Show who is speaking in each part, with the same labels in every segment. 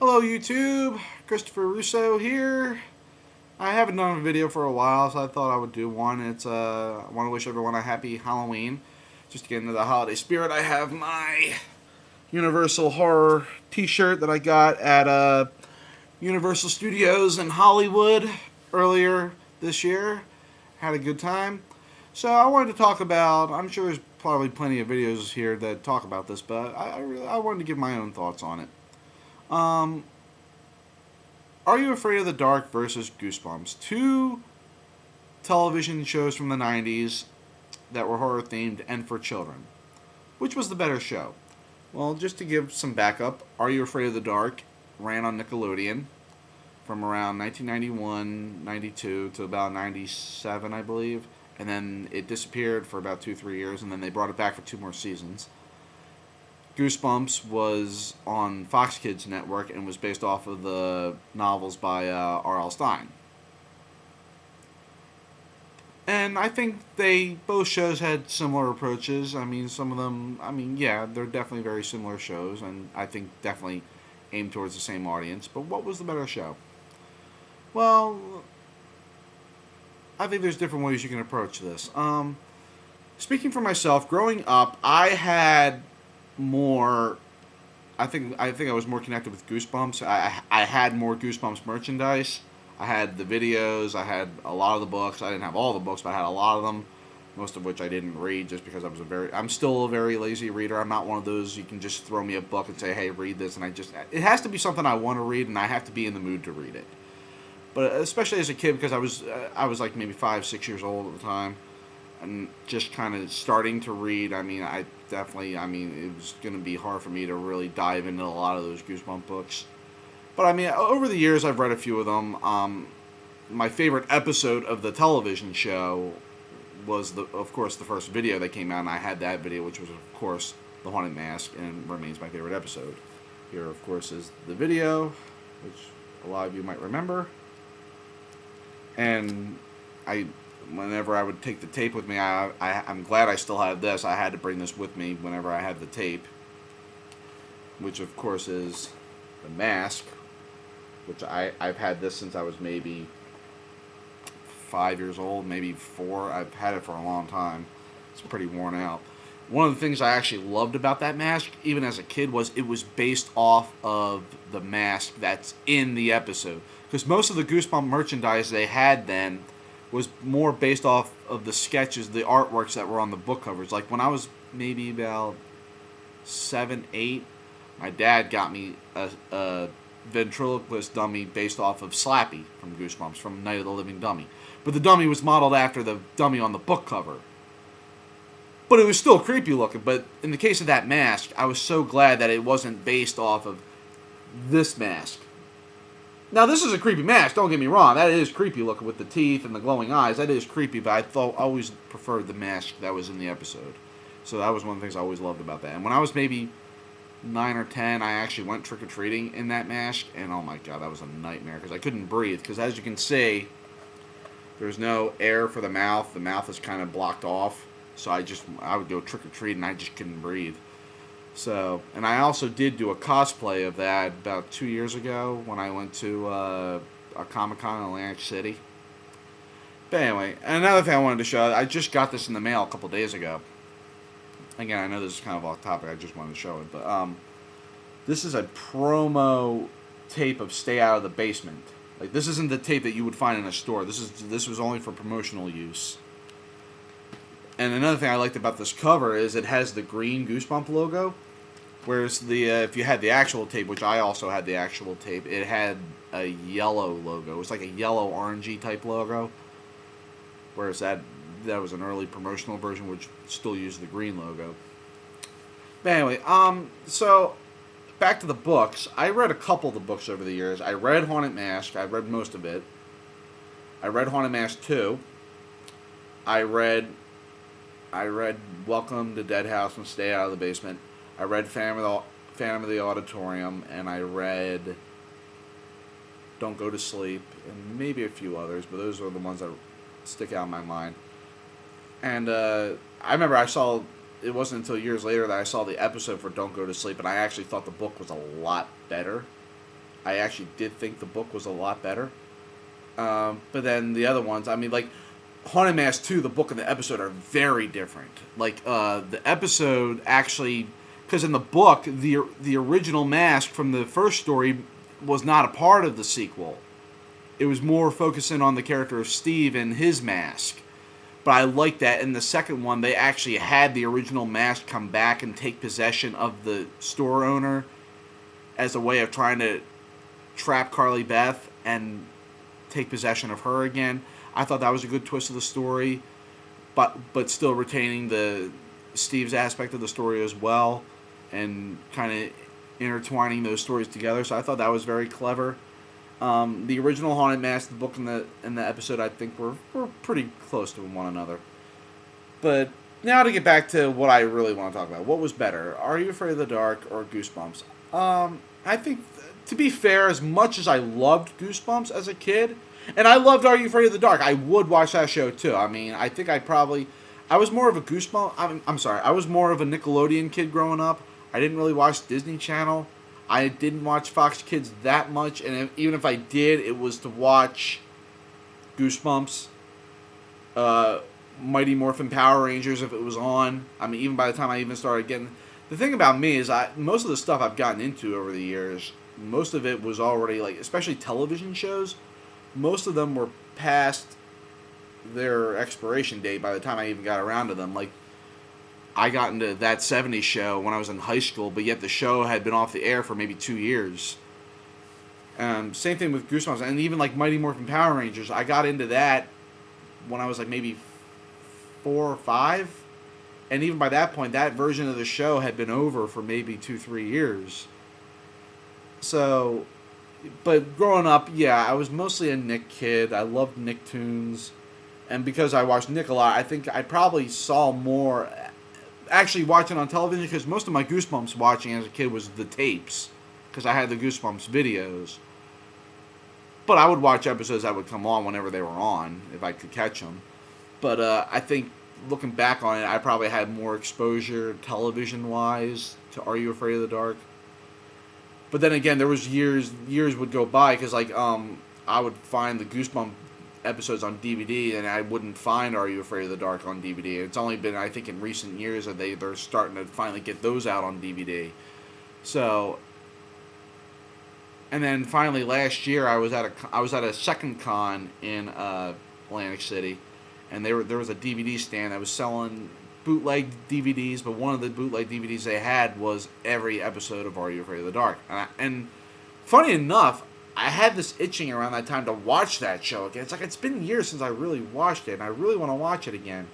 Speaker 1: Hello YouTube, Christopher Russo here. I haven't done a video for a while, so I thought I would do one. I want to wish everyone a happy Halloween. Just to get into the holiday spirit, I have my Universal Horror t-shirt that I got at Universal Studios in Hollywood earlier this year. Had a good time. So I wanted to talk about, I'm sure there's probably plenty of videos here that talk about this, but I wanted to give my own thoughts on it. Are You Afraid of the Dark versus Goosebumps? Two television shows from the 90s that were horror themed and for children. Which was the better show? Well, just to give some backup, Are You Afraid of the Dark ran on Nickelodeon from around 1991, 92 to about 97, I believe. And then it disappeared for about 2-3 years, and then they brought it back for 2 more seasons. Goosebumps was on Fox Kids Network and was based off of the novels by R.L. Stine. And I think both shows had similar approaches. I mean, some of them, yeah, they're definitely very similar shows, and I think definitely aimed towards the same audience. But what was the better show? Well, I think there's different ways you can approach this. Speaking for myself, growing up, I had more. I think I was more connected with Goosebumps. I had more Goosebumps merchandise. I had the videos. I had a lot of the books. I didn't have all the books, but I had a lot of them. Most of which I didn't read just because I'm still a very lazy reader. I'm not one of those you can just throw me a book and say, hey, read this, and it has to be something I want to read, and I have to be in the mood to read it. But especially as a kid, because I was like maybe 5-6 years old at the time, and just kind of starting to read. I mean, it was going to be hard for me to really dive into a lot of those Goosebump books. But I mean, over the years, I've read a few of them. My favorite episode of the television show was, of course, the first video that came out, and I had that video, which was, of course, The Haunted Mask, and remains my favorite episode. Here, of course, is the video, which a lot of you might remember. And whenever I would take the tape with me, I'm glad I still have this. I had to bring this with me whenever I had the tape, which of course is The Mask, which I've had this since I was maybe 5 years old, maybe 4. I've had it for a long time. It's pretty worn out. One of the things I actually loved about that mask, even as a kid, was it was based off of the mask that's in the episode. Because most of the Goosebump merchandise they had then was more based off of the sketches, the artworks that were on the book covers. Like when I was maybe about 7, 8, my dad got me a ventriloquist dummy based off of Slappy from Goosebumps, from Night of the Living Dummy. But the dummy was modeled after the dummy on the book cover. But it was still creepy looking. But in the case of that mask, I was so glad that it wasn't based off of this mask. Now, this is a creepy mask, don't get me wrong. That is creepy looking with the teeth and the glowing eyes. That is creepy, but I always preferred the mask that was in the episode. So that was one of the things I always loved about that. And when I was maybe 9 or 10, I actually went trick-or-treating in that mask. And oh my god, that was a nightmare because I couldn't breathe. Because as you can see, there's no air for the mouth. The mouth is kind of blocked off. So I would go trick-or-treating and I just couldn't breathe. So, and I also did do a cosplay of that about 2 years ago when I went to a Comic-Con in Atlantic City. But anyway, another thing I wanted to show, I just got this in the mail a couple days ago. Again, I know this is kind of off topic, I just wanted to show it. But this is a promo tape of Stay Out of the Basement. Like, this isn't the tape that you would find in a store. This was only for promotional use. And another thing I liked about this cover is it has the green Goosebump logo. Whereas if you had the actual tape, which I also had the actual tape, it had a yellow logo. It was like a yellow orangey type logo. Whereas that was an early promotional version, which still used the green logo. But anyway, so back to the books. I read a couple of the books over the years. I read Haunted Mask. I read most of it. I read Haunted Mask 2. I read Welcome to Dead House and Stay Out of the Basement. I read Phantom of the Auditorium, and I read Don't Go to Sleep, and maybe a few others, but those are the ones that stick out in my mind. And I remember it wasn't until years later that I saw the episode for Don't Go to Sleep, and I actually thought the book was a lot better. I actually did think the book was a lot better. But then the other ones, I mean, like Haunted Mask 2, the book and the episode are very different. Like the episode actually, because in the book, the original mask from the first story was not a part of the sequel. It was more focusing on the character of Steve and his mask. But I like that in the second one, they actually had the original mask come back and take possession of the store owner as a way of trying to trap Carly Beth and take possession of her again. I thought that was a good twist of the story, but still retaining the Steve's aspect of the story as well, and kind of intertwining those stories together. So I thought that was very clever. The original Haunted Mask, the book and the episode, I think were pretty close to one another. But now to get back to what I really want to talk about. What was better, Are You Afraid of the Dark or Goosebumps? I think, to be fair, as much as I loved Goosebumps as a kid, and I loved Are You Afraid of the Dark, I would watch that show too. I mean, I think I was more of a Goosebumps, I'm sorry, I was more of a Nickelodeon kid growing up. I didn't really watch Disney Channel. I didn't watch Fox Kids that much, and even if I did, it was to watch Goosebumps, Mighty Morphin Power Rangers if it was on. I mean, even by the time I even started getting... The thing about me is most of the stuff I've gotten into over the years, most of it was already, like, especially television shows, most of them were past their expiration date by the time I even got around to them. Like, I got into That 70s Show when I was in high school, but yet the show had been off the air for maybe 2 years. Same thing with Goosebumps, and even like Mighty Morphin Power Rangers, I got into that when I was like maybe 4 or 5, and even by that point, that version of the show had been over for maybe 2-3 years. So, but growing up, yeah, I was mostly a Nick kid. I loved Nicktoons, and because I watched Nick a lot, I think I probably saw more actually watching on television, because most of my Goosebumps watching as a kid was the tapes, because I had the Goosebumps videos. But I would watch episodes that would come on whenever they were on, if I could catch them. But I think, looking back on it, I probably had more exposure television-wise to Are You Afraid of the Dark? But then again, there was years would go by, because like I would find the Goosebumps episodes on DVD, and I wouldn't find Are You Afraid of the Dark on DVD. It's only been, I think, in recent years that they're starting to finally get those out on DVD. So, and then finally last year, I was at a second con in Atlantic City, and there was a DVD stand that was selling bootleg DVDs, but one of the bootleg DVDs they had was every episode of Are You Afraid of the Dark. And funny enough, I had this itching around that time to watch that show again. It's like, it's been years since I really watched it, and I really want to watch it again.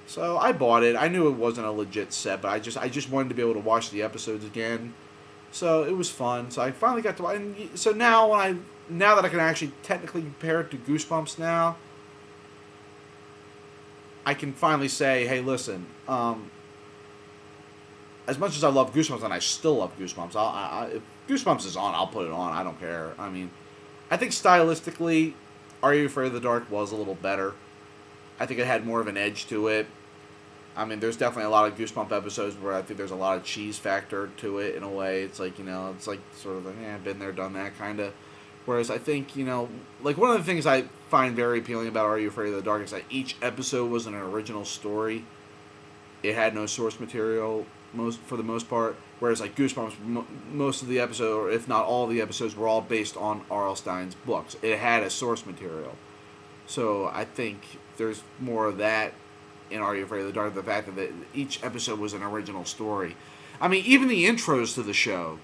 Speaker 1: So I bought it. I knew it wasn't a legit set, but I just wanted to be able to watch the episodes again. So it was fun. So I finally got to. And so now now that I can actually technically compare it to Goosebumps now, I can finally say, hey, listen. As much as I love Goosebumps, and I still love Goosebumps, if Goosebumps is on, I'll put it on. I don't care. I mean, I think stylistically, Are You Afraid of the Dark was a little better. I think it had more of an edge to it. I mean, there's definitely a lot of Goosebump episodes where I think there's a lot of cheese factor to it in a way. It's like, it's like sort of like, been there, done that kind of. Whereas I think, like one of the things I find very appealing about Are You Afraid of the Dark is that each episode was an original story. It had no source material for the most part. Whereas like Goosebumps, most of the episodes, or if not all of the episodes, were all based on R.L. Stine's books. It had a source material. So I think there's more of that in Are You Afraid of the Dark, the fact that each episode was an original story. I mean, even the intros to the show,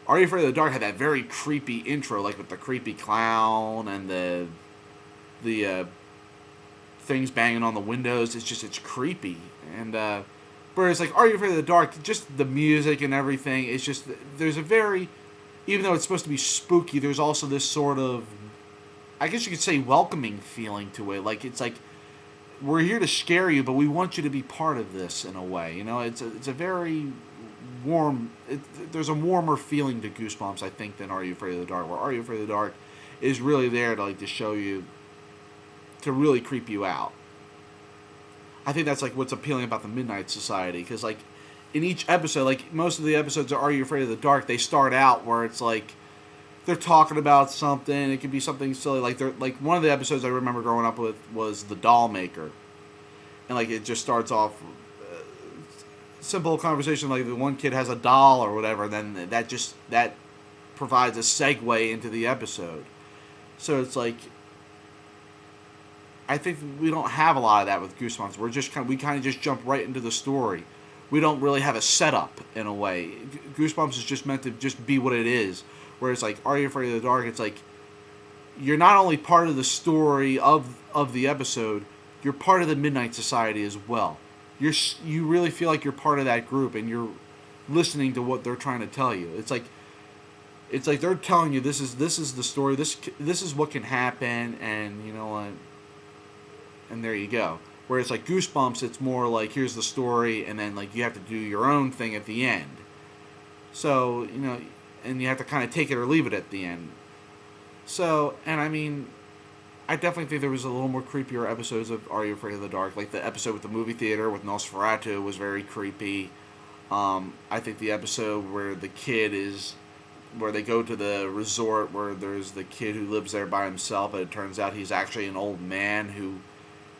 Speaker 1: Are You Afraid of the Dark had that very creepy intro, like with the creepy clown and the things banging on the windows. It's creepy. And whereas like Are You Afraid of the Dark, just the music and everything, it's just, there's a very, even though it's supposed to be spooky, there's also this sort of, I guess you could say, welcoming feeling to it. Like, it's like, we're here to scare you, but we want you to be part of this in a way. It's a very warm, there's a warmer feeling to Goosebumps, I think, than Are You Afraid of the Dark, where Are You Afraid of the Dark is really there to show you, to really creep you out. I think that's like what's appealing about the Midnight Society, because like in each episode, like most of the episodes of Are You Afraid of the Dark, they start out where it's like they're talking about something. It could be something silly, like they're like one of the episodes I remember growing up with was the doll maker, and like it just starts off simple conversation, like the one kid has a doll or whatever, and then that provides a segue into the episode. So it's like I think we don't have a lot of that with Goosebumps. We kind of just jump right into the story. We don't really have a setup in a way. Goosebumps is just meant to just be what it is. Where it's like, Are You Afraid of the Dark? It's like you're not only part of the story of the episode, you're part of the Midnight Society as well. You really feel like you're part of that group, and you're listening to what they're trying to tell you. It's like they're telling you this is the story. This is what can happen, and you know what. And there you go. Where it's like Goosebumps, it's more like here's the story, and then like you have to do your own thing at the end. So you know, and you have to kind of take it or leave it at the end. So, and I mean, I definitely think there was a little more creepier episodes of Are You Afraid of the Dark? Like the episode with the movie theater with Nosferatu was very creepy. I think the episode where where they go to the resort where there's the kid who lives there by himself, but it turns out he's actually an old man who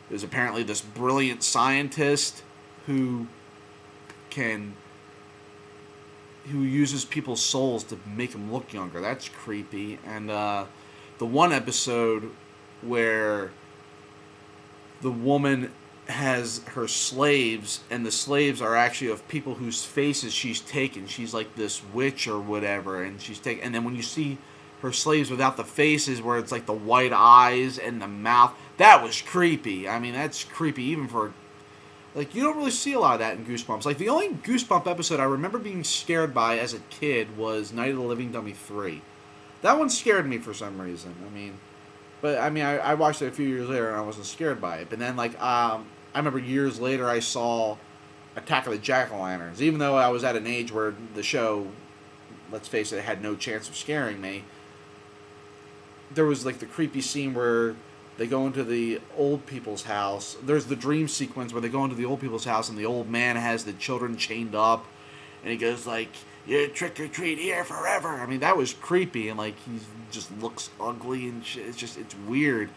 Speaker 1: is apparently this brilliant scientist who uses people's souls to make them look younger. That's creepy. And the one episode where the woman has her slaves, and the slaves are actually of people whose faces she's taken. She's like this witch or whatever, and and then when you see her slaves without the faces, where it's like the white eyes and the mouth, that was creepy. I mean, that's creepy even for, like, you don't really see a lot of that in Goosebumps. Like, the only Goosebump episode I remember being scared by as a kid was Night of the Living Dummy 3. That one scared me for some reason. I watched it a few years later and I wasn't scared by it. But then, like, I remember years later I saw Attack of the Jack-O-Lanterns. Even though I was at an age where the show, let's face it, had no chance of scaring me, there was, like, the creepy scene where they go into the old people's house. There's the dream sequence where they go into the old people's house and the old man has the children chained up. And he goes like, "You trick or treat here forever." I mean, that was creepy. And like, he just looks ugly and shit. It's weird.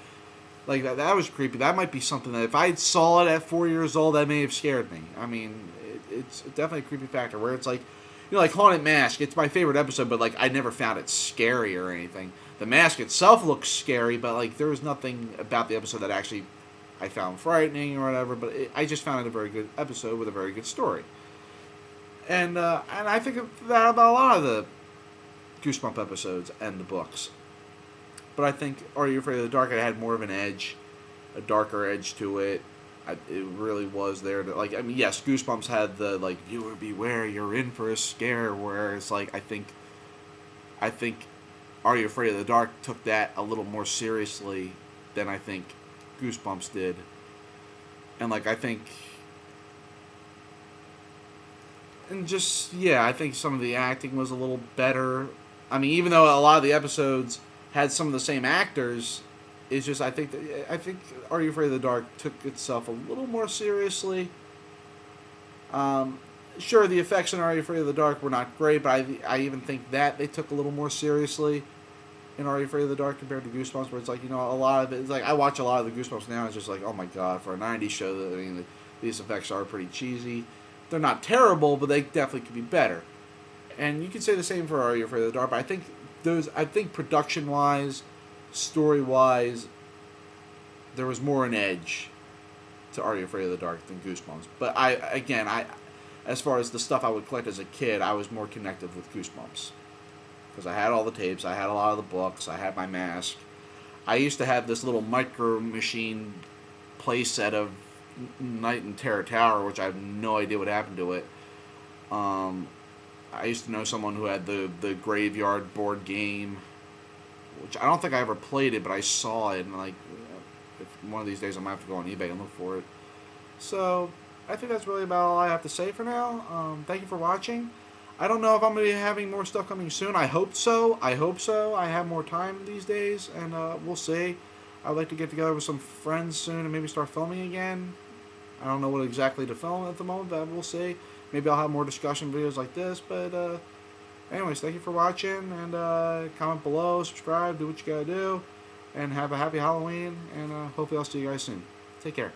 Speaker 1: Like, that was creepy. That might be something that if I saw it at 4 years old, that may have scared me. I mean, it's definitely a creepy factor where it's like, you know, like Haunted Mask. It's my favorite episode, but like, I never found it scary or anything. The mask itself looks scary, but like there was nothing about the episode that actually I found frightening or whatever. But I just found it a very good episode with a very good story. And I think that about a lot of the Goosebump episodes and the books. But I think Are You Afraid of the Dark? It had more of an edge, a darker edge to it. It really was there. I mean, yes, Goosebumps had the like viewer beware, you're in for a scare. Whereas like I think Are You Afraid of the Dark took that a little more seriously than I think Goosebumps did. And like I think I think some of the acting was a little better. I mean, even though a lot of the episodes had some of the same actors, it's just I think Are You Afraid of the Dark took itself a little more seriously. Sure, the effects in Are You Afraid of the Dark were not great, but I even think that they took a little more seriously in Are You Afraid of the Dark compared to Goosebumps, where it's like, you know, a lot of it, it's like, I watch a lot of the Goosebumps now, it's just like, oh my god, for a 90s show, these effects are pretty cheesy. They're not terrible, but they definitely could be better. And you can say the same for Are You Afraid of the Dark, but I think production-wise, story-wise, there was more an edge to Are You Afraid of the Dark than Goosebumps. But as far as the stuff I would collect as a kid, I was more connected with Goosebumps. Because I had all the tapes, I had a lot of the books, I had my mask. I used to have this little micro machine playset of Night in Terror Tower, which I have no idea what happened to it. I used to know someone who had the Graveyard board game, which I don't think I ever played it, but I saw it, and like, if one of these days I might have to go on eBay and look for it. So, I think that's really about all I have to say for now. Thank you for watching. I don't know if I'm going to be having more stuff coming soon. I hope so. I have more time these days, and we'll see. I'd like to get together with some friends soon and maybe start filming again. I don't know what exactly to film at the moment, but we'll see. Maybe I'll have more discussion videos like this, but Anyways, thank you for watching, and comment below, subscribe, do what you gotta do, and have a happy Halloween, and hopefully I'll see you guys soon. Take care.